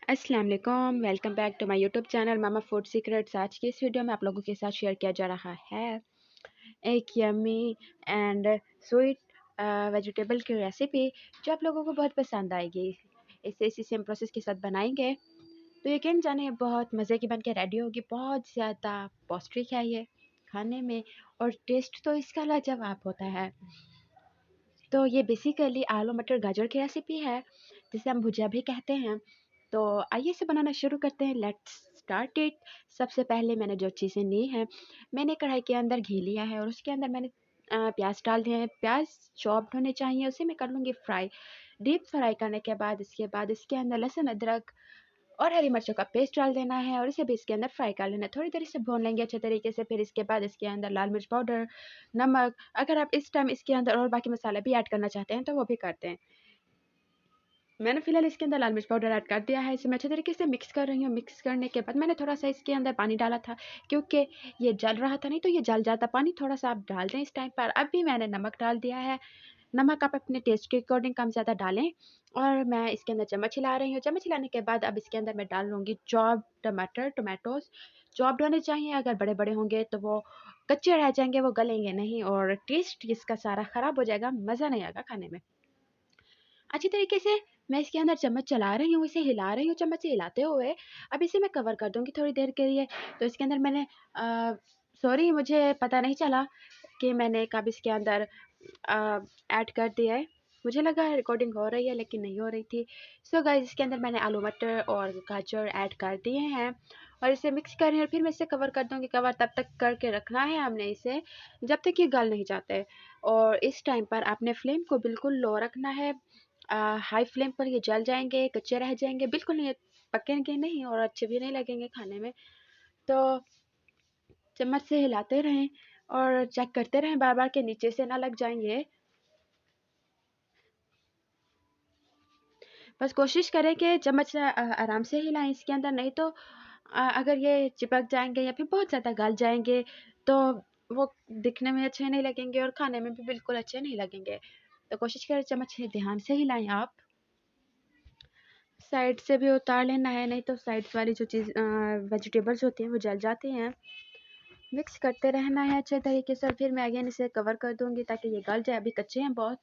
अस्सलाम वालेकुम, welcome back to my YouTube channel Mama Food Secrets. आज की इस वीडियो में आप लोगों के साथ शेयर किया जा रहा है एक यम्मी एंड स्वीट वेजिटेबल की रेसिपी जो आप लोगों को बहुत पसंद आएगी। इसे इसी सेम प्रोसेस के साथ बनाएंगे तो यकीन जानिए बहुत मज़े की बन के रेडी होगी। बहुत ज़्यादा पौष्टिक है ये खाने में और टेस्ट तो इसका लाजवाब होता है। तो ये बेसिकली आलू मटर गाजर की रेसिपी है जिसे हम भुजिया भी कहते हैं। तो आइए इसे बनाना शुरू करते हैं। Let's start it. सबसे पहले मैंने जो चीज़ें ली हैं, मैंने कढ़ाई के अंदर घी लिया है और उसके अंदर मैंने प्याज डाल दिए हैं। प्याज चॉप्ड होने चाहिए, उसे मैं कर लूँगी फ्राई। डीप फ्राई करने के बाद इसके अंदर लहसुन अदरक और हरी मिर्चों का पेस्ट डाल देना है और इसे भी इसके अंदर फ्राई कर लेना है। थोड़ी देर इसे भून लेंगे अच्छे तरीके से। फिर इसके बाद इसके अंदर लाल मिर्च पाउडर, नमक, अगर आप इस टाइम इसके अंदर और बाकी मसाले भी ऐड करना चाहते हैं तो वो भी करते हैं। मैंने फ़िलहाल इसके अंदर लाल मिर्च पाउडर ऐड कर दिया है। इसे मैं अच्छे तरीके से मिक्स कर रही हूँ। मिक्स करने के बाद मैंने थोड़ा-सा इसके अंदर पानी डाला था क्योंकि ये जल रहा था, नहीं तो ये जल जाता। पानी थोड़ा-सा आप डाल दें इस टाइम पर। अभी मैंने नमक डाल दिया है। नमक आप अपने टेस्ट के अकॉर्डिंग कम ज़्यादा डालें और मैं इसके अंदर चम्मच हिला रही हूँ। चम्मच हिलाने के बाद अब इसके अंदर मैं डाल लूँगी चॉप्ड टोमेटोज़। चॉप्ड होने चाहिए, अगर बड़े-बड़े होंगे तो वो कच्चे रह जाएँगे, वो गलेंगे नहीं और टेस्ट इसका सारा ख़राब हो जाएगा, मज़ा नहीं आएगा खाने में। अच्छी तरीके से मैं इसके अंदर चम्मच चला रही हूँ, इसे हिला रही हूँ चम्मच से हिलाते हुए। अब इसे मैं कवर कर दूँगी थोड़ी देर के लिए। तो इसके अंदर मैंने सॉरी मुझे पता नहीं चला कि मैंने कब इसके अंदर ऐड कर दिया है। मुझे लगा रिकॉर्डिंग हो रही है लेकिन नहीं हो रही थी। सो गाइस इसके अंदर मैंने आलू मटर और गाजर ऐड कर दिए हैं और इसे मिक्स कर रही हूँ और फिर मैं इसे कवर कर दूँगी। कवर तब तक करके रखना है हमने इसे जब तक ये गल नहीं जाते और इस टाइम पर आपने फ्लेम को बिल्कुल लो रखना है। हाई फ्लेम पर ये जल जाएँगे, कच्चे रह जाएँगे, बिल्कुल नहीं पकेंगे नहीं और अच्छे भी नहीं लगेंगे खाने में। तो चम्मच से हिलाते रहें और चेक करते रहें बार-बार कि नीचे से ना लग जाएँ ये। बस कोशिश करें कि चम्मच से आराम से हिलाएँ इसके अंदर, नहीं तो अगर ये चिपक जाएँगे या फिर बहुत ज़्यादा गल जाएँगे तो वो दिखने में अच्छे नहीं लगेंगे और खाने में भी बिल्कुल अच्छे नहीं लगेंगे। तो कोशिश करें चम्मच से ध्यान से हिलाएँ आप। साइड से भी उतार लेना है, नहीं तो साइड्स वाली जो वेजिटेबल्स होती हैं वो जल जाती हैं। मिक्स करते रहना है अच्छे तरीके से और फिर मैं अगेन इसे कवर कर दूँगी ताकि ये गल जाए। अभी कच्चे हैं बहुत,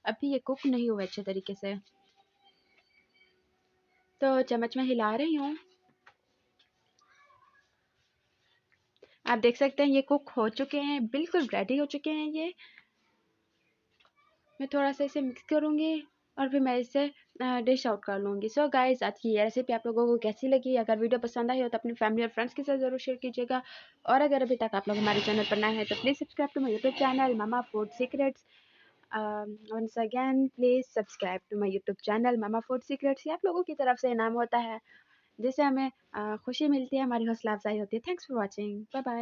अभी ये कुक नहीं हुए अच्छे तरीके से। तो चम्मच में हिला रही हूँ। आप देख सकते हैं ये कुक हो चुके हैं, बिल्कुल रेडी हो चुके हैं ये। मैं थोड़ा-सा इसे मिक्स करूँगी और फिर मैं इसे डिश आउट कर लूँगी। सो गाइज़ आज की ये रेसिपी आप लोगों को कैसी लगी? अगर वीडियो पसंद आई हो तो अपनी फैमिली और फ्रेंड्स के साथ ज़रूर शेयर कीजिएगा और अगर अभी तक आप लोग हमारे चैनल पर नए हैं तो please subscribe to my YouTube channel Mama Food Secrets. Once again please subscribe to my YouTube channel Mama Food Secrets. ये आप लोगों की तरफ से इनाम होता है जिससे हमें खुशी मिलती है, हमारी हौसला अफ़ज़ाई होती है। Thanks for watching. Bye bye.